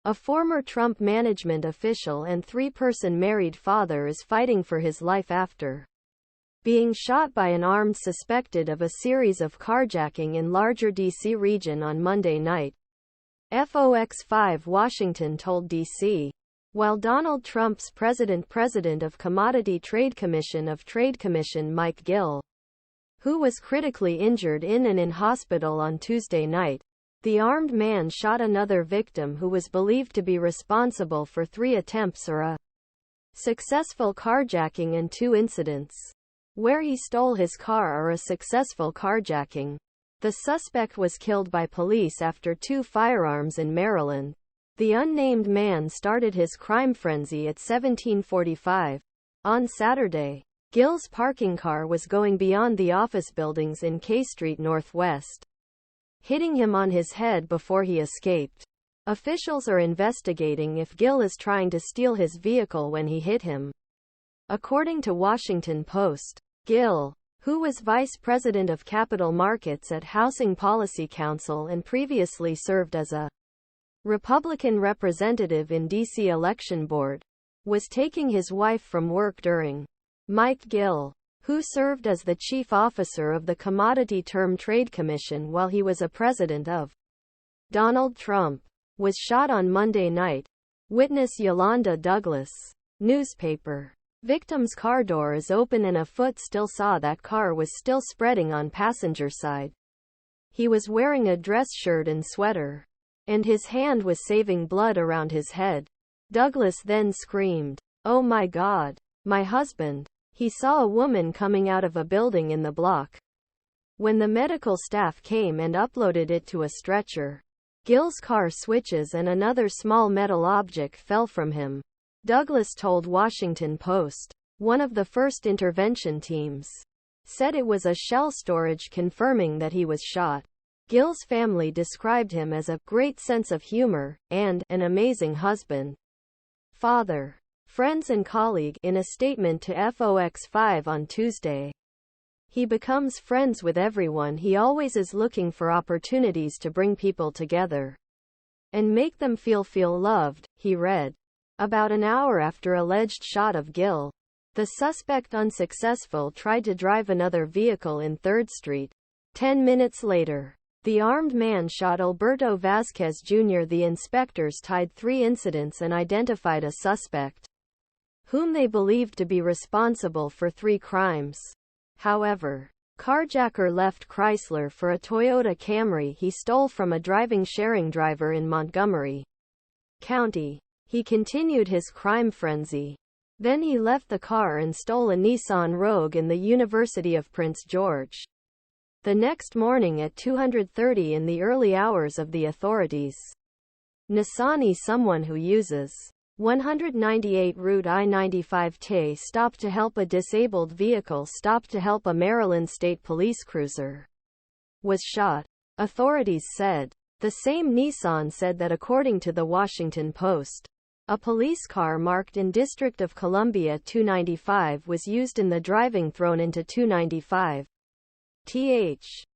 A former Trump management official and three-person married father is fighting for his life after being shot by an armed suspected of a series of carjacking in larger D.C. region on Monday night. FOX5 Washington told D.C. While Donald Trump's president of Commodity Trade Commission Mike Gill, who was critically injured in hospital on Tuesday night, the armed man shot another victim who was believed to be responsible for 3 attempts or a successful carjacking and 2 incidents where he stole his car or a successful carjacking. The suspect was killed by police after 2 firearms in Maryland. The unnamed man started his crime frenzy at 1745. On Saturday, Gill's parking car was going beyond the office buildings in K Street Northwest, hitting him on his head before he escaped. Officials are investigating if Gill is trying to steal his vehicle when he hit him. According to Washington Post, Gill, who was vice president of capital markets at Housing Policy Council and previously served as a Republican representative in D.C. Election Board, was taking his wife from work during. Mike Gill, who served as the chief officer of the Commodity Trade Commission while he was a president of Donald Trump, was shot on Monday night. Witness Yolanda Douglas. Newspaper. Victim's car door is open and a foot still saw that car was still spreading on passenger side. He was wearing a dress shirt and sweater, and his hand was saving blood around his head. Douglas then screamed, "Oh my God, my husband." He saw a woman coming out of a building in the block. When the medical staff came and uploaded it to a stretcher, Gill's car switches and another small metal object fell from him. Douglas told Washington Post. One of the first intervention teams said it was a shell storage, confirming that he was shot. Gill's family described him as a great sense of humor and an amazing husband, father, friends and colleague. In a statement to FOX5 on Tuesday, he becomes friends with everyone. He always is looking for opportunities to bring people together and make them feel loved, he read. About an hour after alleged shot of Gill, the suspect unsuccessful tried to drive another vehicle in 3rd Street. 10 minutes later, the armed man shot Alberto Vasquez Jr. The inspectors tied 3 incidents and identified a suspect, whom they believed to be responsible for 3 crimes. However, Carjacker left Chrysler for a Toyota Camry he stole from a driving-sharing driver in Montgomery County. He continued his crime frenzy. Then he left the car and stole a Nissan Rogue in the University of Prince George. The next morning at 2:30 in the early hours of the authorities. Nissan'ı, someone who uses 198 Route I-95 stopped to help a disabled vehicle stopped to help a Maryland State Police cruiser, was shot, authorities said. The same Nissan said that according to the Washington Post, a police car marked in District of Columbia 295 was used in the driving thrown into 295. Th.